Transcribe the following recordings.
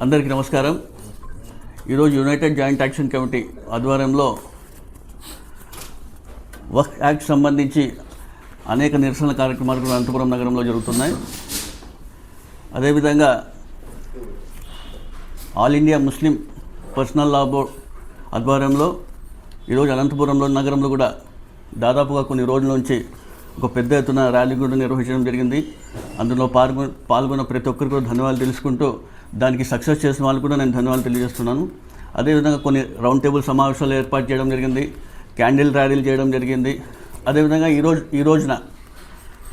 అందరికీ నమస్కారం. ఈరోజు యునైటెడ్ జాయింట్ యాక్షన్ కమిటీ ఆధ్వర్యంలో వక్ఫ్ యాక్ట్ సంబంధించి అనేక నిరసన కార్యక్రమాలు కూడా అనంతపురం నగరంలో జరుగుతున్నాయి. అదేవిధంగా ఆల్ ఇండియా ముస్లిం పర్సనల్ లా బోర్డ్ ఆధ్వర్యంలో ఈరోజు అనంతపురంలో నగరంలో కూడా దాదాపుగా కొన్ని రోజుల నుంచి ఒక పెద్ద ఎత్తున ర్యాలీ కూడా నిర్వహించడం జరిగింది. అందులో పాల్గొన్న ప్రతి ఒక్కరికి కూడా ధన్యవాదాలు తెలుసుకుంటూ దానికి సక్సెస్ చేసిన వాళ్ళు కూడా నేను ధన్యవాదాలు తెలియజేస్తున్నాను. అదేవిధంగా కొన్ని రౌండ్ టేబుల్ సమావేశాలు ఏర్పాటు చేయడం జరిగింది, క్యాండిల్ ర్యాలీలు చేయడం జరిగింది. అదేవిధంగా ఈ రోజున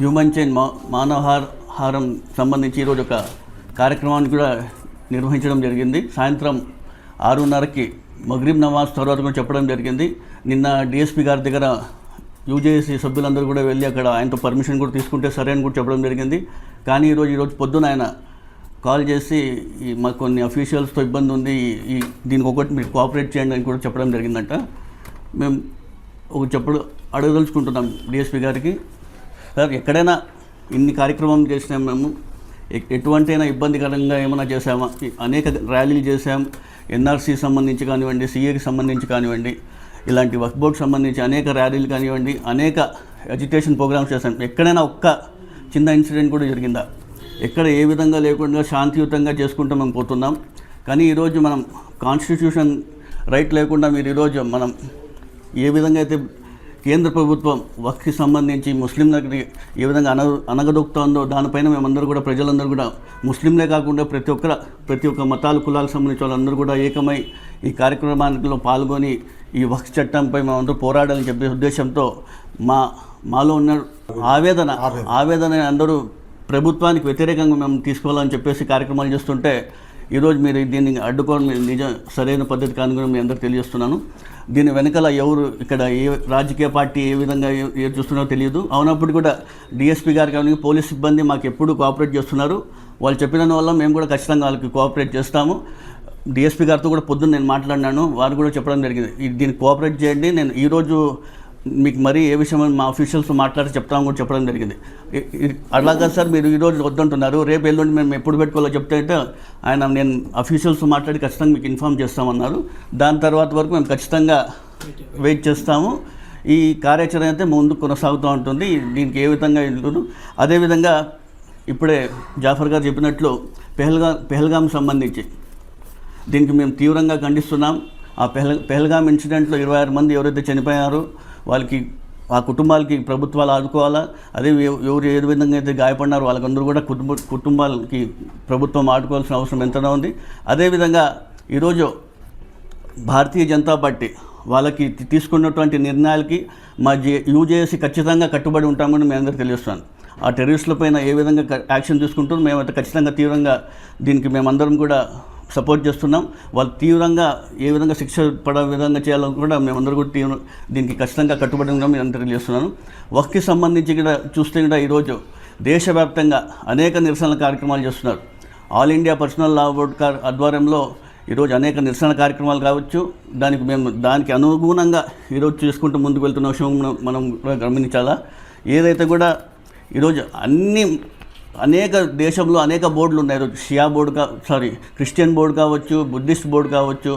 హ్యూమన్ చైన్ మానవహారం సంబంధించి ఈరోజు ఒక కార్యక్రమాన్ని కూడా నిర్వహించడం జరిగింది. సాయంత్రం 6:30కి మగ్రిబ్ నమాజ్ తర్వాత కూడా చెప్పడం జరిగింది. నిన్న డిఎస్పీ గారి దగ్గర యూజేఎస్సీ సభ్యులందరూ కూడా వెళ్ళి అక్కడ ఆయనతో పర్మిషన్ కూడా తీసుకుంటే సరే అని కూడా చెప్పడం జరిగింది. కానీ ఈరోజు పొద్దున ఆయన కాల్ చేసి మాకు కొన్ని అఫీషియల్స్తో ఇబ్బంది ఉంది, దీనికి ఒకటి మీరు కోఆపరేట్ చేయండి అని కూడా చెప్పడం జరిగిందంట. మేము అడగదలుచుకుంటున్నాం డిఎస్పీ గారికి, సార్ ఎక్కడైనా ఇన్ని కార్యక్రమం చేసినాం, మేము ఎటువంటి ఇబ్బందికరంగా ఏమైనా చేసామా? అనేక ర్యాలీలు చేసాం, ఎన్ఆర్సీ సంబంధించి కానివ్వండి, సిఏకి సంబంధించి కానివ్వండి, ఇలాంటి వక్ఫ్ బోర్డ్ సంబంధించి అనేక ర్యాలీలు కానివ్వండి, అనేక ఎడ్యుకేషన్ ప్రోగ్రామ్స్ చేశాం. ఎక్కడైనా ఒక్క చిన్న ఇన్సిడెంట్ కూడా జరిగిందా? ఎక్కడ ఏ విధంగా లేకుండా శాంతియుతంగా చేసుకుంటూ మేము పోతున్నాం. కానీ ఈరోజు మనం కాన్స్టిట్యూషన్ రైట్ లేకుండా మీరు ఈరోజు మనం ఏ విధంగా అయితే కేంద్ర ప్రభుత్వం వక్ఫ్కి సంబంధించి ముస్లింలకి ఏ విధంగా అనగదొక్కుతుందో దానిపైన మేమందరూ కూడా ప్రజలందరూ కూడా ముస్లింలే కాకుండా ప్రతి ఒక్క మతాలు కులాలకు సంబంధించిన వాళ్ళందరూ కూడా ఏకమై ఈ కార్యక్రమాలలో పాల్గొని ఈ వక్ఫ్ చట్టంపై మేమందరూ పోరాడాలని చెప్పే ఉద్దేశంతో మాలో ఉన్న ఆవేదన అందరూ ప్రభుత్వానికి వ్యతిరేకంగా మేము తీసుకోవాలని చెప్పేసి కార్యక్రమాలు చేస్తుంటే ఈరోజు మీరు దీన్ని అడ్డుకోవడం నిజం సరైన పద్ధతి కాని కూడా మీ అందరికీ తెలియజేస్తున్నాను. దీని వెనకాల ఎవరు ఇక్కడ ఏ రాజకీయ పార్టీ ఏ విధంగా ఏం చూస్తున్నారో తెలియదు. అవునప్పుడు కూడా డిఎస్పీ గారు కానీ పోలీస్ సిబ్బంది మాకు ఎప్పుడు కోఆపరేట్ చేస్తున్నారు. వాళ్ళు చెప్పిన వల్ల మేము కూడా ఖచ్చితంగా వాళ్ళకి కోఆపరేట్ చేస్తాము. డిఎస్పీ గారితో కూడా పొద్దున్న నేను మాట్లాడినాను, వారు కూడా చెప్పడం జరిగింది దీన్ని కోఆపరేట్ చేయండి, నేను ఈరోజు మీకు మరీ ఏ విషయం మా అఫీషియల్స్ మాట్లాడి చెప్తాము కూడా చెప్పడం జరిగింది. అలాగా సార్ మీరు ఈరోజు వద్దంటున్నారు, రేపు ఎల్లుండి మేము ఎప్పుడు పెట్టుకోవాలో చెప్తే నేను అఫీషియల్స్ మాట్లాడి ఖచ్చితంగా మీకు ఇన్ఫామ్ చేస్తామన్నారు. దాని తర్వాత వరకు మేము ఖచ్చితంగా వెయిట్ చేస్తాము. ఈ కార్యాచరణ అయితే ముందు కొనసాగుతూ ఉంటుంది. దీనికి ఏ విధంగా ఇల్లు అదేవిధంగా ఇప్పుడే జాఫర్ గారు చెప్పినట్లు పెహల్గాం సంబంధించి దీనికి మేము తీవ్రంగా ఖండిస్తున్నాం. ఆ పెహల్గాం ఇన్సిడెంట్లో 26 మంది ఎవరైతే చనిపోయారో వాళ్ళకి ఆ కుటుంబాలకి ప్రభుత్వాలు ఆదుకోవాలా. అదే ఎవరు ఏ విధంగా అయితే గాయపడినారో వాళ్ళకందరూ కూడా కుటుంబాలకి ప్రభుత్వం ఆదుకోవాల్సిన అవసరం ఎంతైనా ఉంది. అదేవిధంగా ఈరోజు భారతీయ జనతా పార్టీ వాళ్ళకి తీసుకున్నటువంటి నిర్ణయాలకి మా యూజేఎస్సీ ఖచ్చితంగా కట్టుబడి ఉంటామని మేము అందరికీ తెలియజేస్తున్నాను. ఆ టెర్రరిస్టుల పైన ఏ విధంగా యాక్షన్ తీసుకుంటూ మేమైతే ఖచ్చితంగా తీవ్రంగా దీనికి మేమందరం కూడా సపోర్ట్ చేస్తున్నాం. వాళ్ళు తీవ్రంగా ఏ విధంగా శిక్ష పడే విధంగా చేయాలని కూడా మేమందరూ కూడా దీనికి ఖచ్చితంగా కట్టుబడి ఉన్నాం నేను తెలియజేస్తున్నాను. వక్ఫ్కి సంబంధించి కూడా చూస్తే కూడా ఈరోజు దేశవ్యాప్తంగా అనేక నిరసన కార్యక్రమాలు చేస్తున్నారు. ఆల్ ఇండియా పర్సనల్ లా బోర్డ్ ఆధ్వర్యంలో ఈరోజు అనేక నిరసన కార్యక్రమాలు కావచ్చు. దానికి అనుగుణంగా ఈరోజు చేసుకుంటూ ముందుకు వెళ్తున్న విషయం మనం కూడా గమనించాలా. ఏదైతే కూడా ఈరోజు అనేక దేశంలో అనేక బోర్డులు ఉన్నాయి. షియా బోర్డు క్రిస్టియన్ బోర్డు కావచ్చు, బుద్ధిస్ట్ బోర్డు కావచ్చు,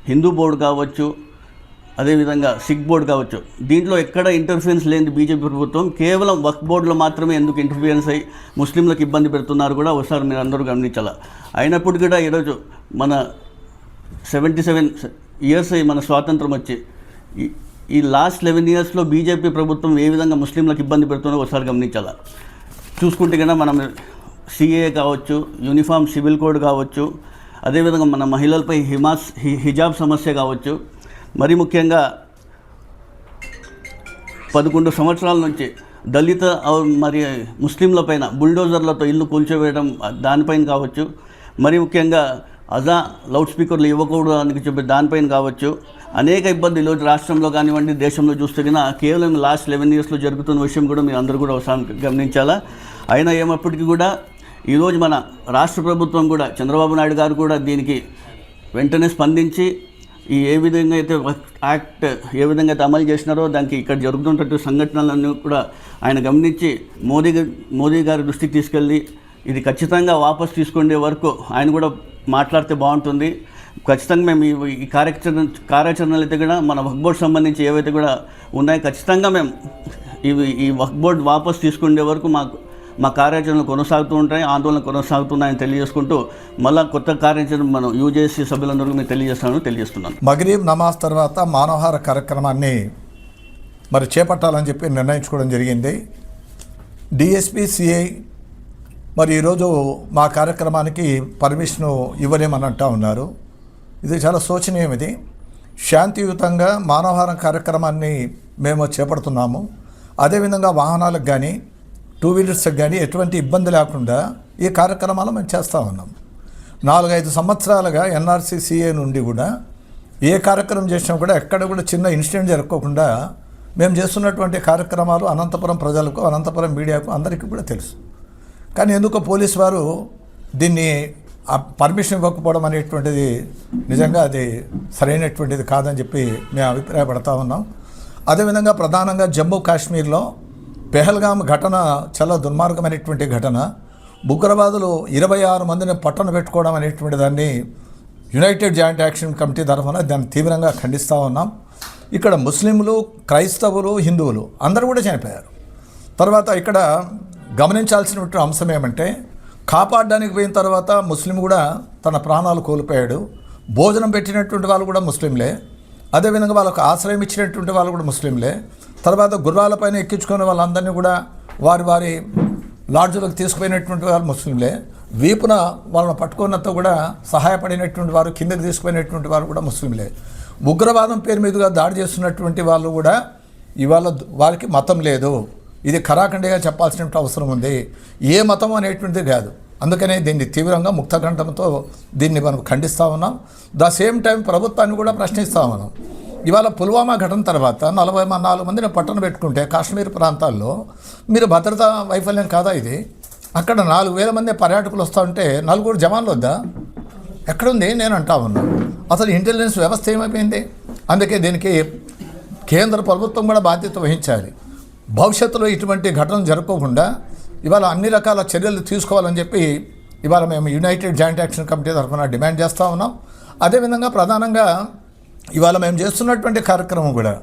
హిందూ బోర్డు కావచ్చు, అదేవిధంగా సిక్ బోర్డు కావచ్చు. దీంట్లో ఎక్కడ ఇంటర్ఫియరెన్స్ లేని బీజేపీ ప్రభుత్వం కేవలం వక్ఫ్ బోర్డులో మాత్రమే ఎందుకు ఇంటర్ఫియరెన్స్ అయ్యి ముస్లింలకు ఇబ్బంది పెడుతున్నారు కూడా ఒకసారి మీరు అందరూ గమనించాలా. అయినప్పుడు కూడా ఈరోజు మన 77 ఇయర్స్ అయ్యి మన స్వాతంత్రం వచ్చి ఈ లాస్ట్ 11 ఇయర్స్లో బీజేపీ ప్రభుత్వం ఏ విధంగా ముస్లింలకు ఇబ్బంది పెడుతుందో ఒకసారి గమనించాలా. చూసుకుంటే కన్నా మనం సిఏ కావచ్చు, యూనిఫామ్ సివిల్ కోడ్ కావచ్చు, అదేవిధంగా మన మహిళలపై హిజాబ్ సమస్య కావచ్చు, మరి ముఖ్యంగా 11 సంవత్సరాల నుంచి దళిత మరి ముస్లింలపైన బుల్డోజర్లతో ఇల్లు కూల్చివేయడం దానిపైన కావచ్చు, మరి ముఖ్యంగా లౌడ్ స్పీకర్లు ఇవ్వకూడదు అని చెప్పి దానిపైన కావచ్చు, అనేక ఇబ్బందులు రాష్ట్రంలో కానివ్వండి దేశంలో చూస్తే కన్నా కేవలం లాస్ట్ 11 ఇయర్స్లో జరుగుతున్న విషయం కూడా మీరు అందరూ కూడా ఒకసారి గమనించాలా. అయినా ఏమప్పటికీ కూడా ఈరోజు మన రాష్ట్ర ప్రభుత్వం కూడా చంద్రబాబు నాయుడు గారు కూడా దీనికి వెంటనే స్పందించి ఏ విధంగా అయితే యాక్ట్ ఏ విధంగా అయితే అమలు చేసినారో దానికి ఇక్కడ జరుగుతున్నటువంటి సంఘటనలన్నీ కూడా ఆయన గమనించి మోదీ గారి దృష్టికి తీసుకెళ్ళి ఇది ఖచ్చితంగా వాపసు తీసుకునే వరకు ఆయన కూడా మాట్లాడితే బాగుంటుంది. ఖచ్చితంగా మేము ఈ కార్యాచరణలు అయితే కూడా మన వక్ఫ్ బోర్డు సంబంధించి ఏవైతే కూడా ఉన్నాయో ఖచ్చితంగా మేము ఈ వక్ఫ్ బోర్డు వాపసు తీసుకునే వరకు మా కార్యాచరణలు కొనసాగుతూ ఉంటాయి, ఆందోళన కొనసాగుతున్నాయని తెలియజేసుకుంటూ మళ్ళీ కొత్త కార్యాచరణ మనం యూజేసీ సభ్యులందరికీ మేము తెలియజేస్తున్నాను. మగరీబ్ నమాజ్ తర్వాత మానవహార కార్యక్రమాన్ని మరి చేపట్టాలని చెప్పి నిర్ణయించుకోవడం జరిగింది. డిఎస్పీ సిఐ మరి ఈరోజు మా కార్యక్రమానికి పర్మిషను ఇవ్వలేమని అంటూ ఉన్నారు. ఇది చాలా శోచనీయం. ఇది శాంతియుతంగా మానవహారం కార్యక్రమాన్ని మేము చేపడుతున్నాము. అదేవిధంగా వాహనాలకు కానీ 2 వీలర్స్కి కానీ ఎటువంటి ఇబ్బంది లేకుండా ఈ కార్యక్రమాలు మేము చేస్తూ ఉన్నాం. 4-5 సంవత్సరాలుగా ఎన్ఆర్సీ సిఏ నుండి కూడా ఏ కార్యక్రమం చేసినా కూడా ఎక్కడ కూడా చిన్న ఇన్సిడెంట్ జరగకుండా మేము చేస్తున్నటువంటి కార్యక్రమాలు అనంతపురం ప్రజలకు, అనంతపురం మీడియాకు అందరికీ కూడా తెలుసు. కానీ ఎందుకో పోలీసు వారు దీన్ని పర్మిషన్ ఇవ్వకపోవడం అనేటువంటిది నిజంగా అది సరైనటువంటిది కాదని చెప్పి మేము అభిప్రాయపడతా ఉన్నాం. అదేవిధంగా ప్రధానంగా జమ్మూ కాశ్మీర్లో పెహల్గామ్ ఘటన చాలా దుర్మార్గమైనటువంటి ఘటన. ఉగ్రవాదులు 26 మందిని పట్టణ పెట్టుకోవడం అనేటువంటి దాన్ని యునైటెడ్ జాయింట్ యాక్షన్ కమిటీ తరఫున దాన్ని తీవ్రంగా ఖండిస్తూ ఉన్నాం. ఇక్కడ ముస్లింలు, క్రైస్తవులు, హిందువులు అందరూ కూడా చనిపోయారు. తర్వాత ఇక్కడ గమనించాల్సినటువంటి అంశం ఏమంటే, కాపాడడానికి పోయిన తర్వాత ముస్లిం కూడా తన ప్రాణాలు కోల్పోయాడు. భోజనం పెట్టినటువంటి వాళ్ళు కూడా ముస్లింలే, అదేవిధంగా వాళ్ళకు ఆశ్రయం ఇచ్చినటువంటి వాళ్ళు కూడా ముస్లింలే. తర్వాత గుర్రాలపైన ఎక్కించుకునే వాళ్ళందరినీ కూడా వారి లాడ్జులకు తీసుకుపోయినటువంటి వాళ్ళు ముస్లింలే. వీపున వాళ్ళని పట్టుకున్నతో కూడా సహాయపడినటువంటి వారు, కిందకి తీసుకుపోయినటువంటి వారు కూడా ముస్లింలే. ఉగ్రవాదం పేరు మీదుగా దాడి చేస్తున్నటువంటి వాళ్ళు కూడా ఇవాళ వారికి మతం లేదు. ఇది ఖరాఖండిగా చెప్పాల్సిన అవసరం ఉంది. ఏ మతం అనేటువంటిది కాదు. అందుకనే దీన్ని తీవ్రంగా ముక్తకంఠంతో దీన్ని మనం ఖండిస్తూ ఉన్నాం. ద సేమ్ టైం ప్రభుత్వాన్ని కూడా ప్రశ్నిస్తూ ఉన్నాం. ఇవాళ పుల్వామా ఘటన తర్వాత 44 మందిని పట్టణ పెట్టుకుంటే కాశ్మీర్ ప్రాంతాల్లో మీరు భద్రతా వైఫల్యం కాదా ఇది? అక్కడ 4000 మంది పర్యాటకులు వస్తూ ఉంటే 4 జవాన్లు వద్దా? ఎక్కడుంది నేను అంటా ఉన్నాను. అసలు ఇంటెలిజెన్స్ వ్యవస్థ ఏమైపోయింది? అందుకే దీనికి కేంద్ర ప్రభుత్వం కూడా బాధ్యత వహించాలి. భవిష్యత్తులో ఇటువంటి ఘటనలు జరగకుండా ఇవాళ అన్ని రకాల చర్యలు తీసుకోవాలని చెప్పి ఇవాళ మేము యునైటెడ్ జాయింట్ యాక్షన్ కమిటీ తరఫున డిమాండ్ చేస్తూ ఉన్నాం. అదేవిధంగా ప్రధానంగా ఇవాళ మేము చేస్తున్నటువంటి కార్యక్రమం కూడా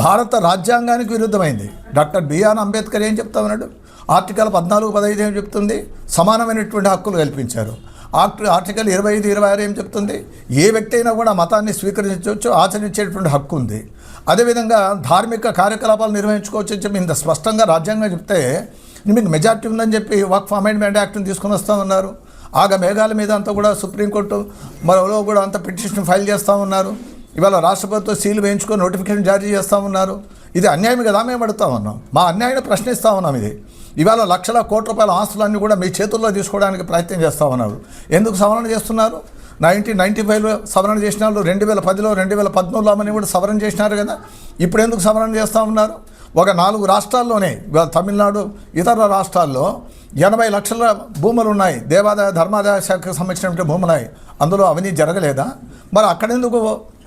భారత రాజ్యాంగానికి విరుద్ధమైంది. డాక్టర్ బిఆర్ అంబేద్కర్ ఏం చెప్తా ఉన్నాడు? ఆర్టికల్ 14, 15 ఏం చెప్తుంది? సమానమైనటువంటి హక్కులు కల్పించారు. ఆర్టికల్ 25, 26 ఏం చెప్తుంది? ఏ వ్యక్తి అయినా కూడా మతాన్ని స్వీకరించవచ్చు, ఆచరించేటువంటి హక్కు ఉంది. అదేవిధంగా ధార్మిక కార్యకలాపాలు నిర్వహించుకోవచ్చు అని చెప్పి ఇంత స్పష్టంగా రాజ్యాంగం చెప్తే మీకు మెజార్టీ ఉందని చెప్పి వక్ఫ్ అమెండ్మెంట్ యాక్ట్ని తీసుకొని వస్తూ ఉన్నారు. మేఘాల మీద అంతా కూడా సుప్రీంకోర్టు మరో కూడా అంత పిటిషన్ ఫైల్ చేస్తూ ఉన్నారు. ఇవాళ రాష్ట్ర ప్రభుత్వం సీలు వేయించుకొని నోటిఫికేషన్ జారీ చేస్తూ ఉన్నారు. ఇది అన్యాయం కదా? మేము అడుగుతా ఉన్నాం. మా అన్యాయాన్ని ప్రశ్నిస్తూ ఉన్నాం. ఇది ఇవాళ లక్షల కోట్ల రూపాయల ఆస్తులన్నీ కూడా మీ చేతుల్లో తీసుకోవడానికి ప్రయత్నం చేస్తూ ఉన్నారు. ఎందుకు సవరణ చేస్తున్నారు? 1995లో సవరణ చేసిన వాళ్ళు 2010లో 2013లో అని కూడా సవరణ చేసినారు కదా. ఇప్పుడు ఎందుకు సవరణ చేస్తూ ఉన్నారు? ఒక 4 రాష్ట్రాల్లోనే, తమిళనాడు ఇతర రాష్ట్రాల్లో 80 లక్షల భూములు ఉన్నాయి. దేవాదాయ ధర్మాదాయ శాఖకు సంబంధించినటువంటి భూములు ఉన్నాయి. అందులో అవినీతి జరగలేదా? మరి అక్కడెందుకు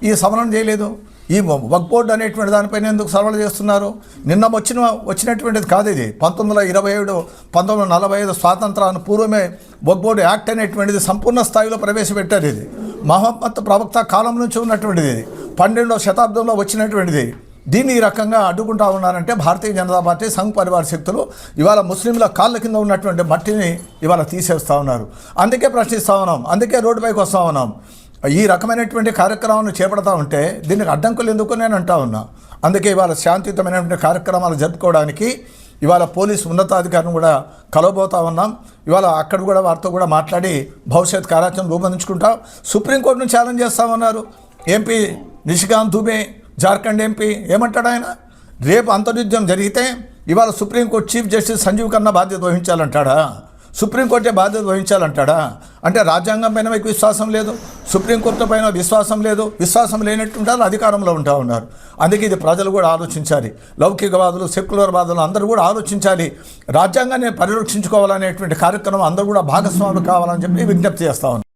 ఈ సవరణ చేయలేదు? ఈ వక్ఫ్ బోర్డు అనేటువంటి దానిపైన ఎందుకు సవరణ చేస్తున్నారు? నిన్న వచ్చినటువంటిది కాదు ఇది. 1927, 1945 స్వాతంత్రాన్ని పూర్వమే వక్ఫ్ బోర్డు యాక్ట్ అనేటువంటిది సంపూర్ణ స్థాయిలో ప్రవేశపెట్టారు. ఇది మహమ్మద్ ప్రవక్త కాలం నుంచి ఉన్నటువంటిది. 12వ శతాబ్దంలో వచ్చినటువంటిది. దీన్ని ఈ రకంగా అడ్డుకుంటా ఉన్నారంటే భారతీయ జనతా పార్టీ, సంఘ్ పరివార శక్తులు ఇవాళ ముస్లింల కాళ్ళ కింద ఉన్నటువంటి మట్టిని ఇవాళ తీసేస్తూ ఉన్నారు. అందుకే ప్రశ్నిస్తూ ఉన్నాం, అందుకే రోడ్డుపైకి వస్తూ ఉన్నాం. ఈ రకమైనటువంటి కార్యక్రమాలను చేపడతా ఉంటే దీనికి అడ్డంకులు ఎందుకు నేను అంటా ఉన్నా. అందుకే ఇవాళ శాంతియుతమైనటువంటి కార్యక్రమాలు జరుపుకోవడానికి ఇవాళ పోలీసు ఉన్నతాధికారులను కూడా కలవబోతా ఉన్నాం. ఇవాళ అక్కడ కూడా వారితో కూడా మాట్లాడి భవిష్యత్ కార్యాచరణ రూపొందించుకుంటాం. సుప్రీంకోర్టును ఛాలెంజ్ చేస్తామన్నారు ఎంపీ నిషికాంత్ దుబే, జార్ఖండ్ ఎంపీ. ఏమంటాడు ఆయన? రేపు అంతర్యుద్ధం జరిగితే ఇవాళ supreme court chief justice Sanjiv Khanna బాధ్యత వహించాలంటాడా? సుప్రీంకోర్టే బాధ్యత వహించాలంటాడా? అంటే రాజ్యాంగం పైన మీకు విశ్వాసం లేదు, సుప్రీంకోర్టు పైన విశ్వాసం లేదు. విశ్వాసం లేనట్టుంటారు, అధికారంలో ఉంటా ఉన్నారు. అందుకే ఇది ప్రజలు కూడా ఆలోచించాలి. లౌకికవాదులు, సెక్యులర్ వాదులు అందరూ కూడా ఆలోచించాలి. రాజ్యాంగాన్ని పరిరక్షించుకోవాలనేటువంటి కార్యక్రమం అందరూ కూడా భాగస్వాములు కావాలని చెప్పి విజ్ఞప్తి చేస్తా ఉన్నారు.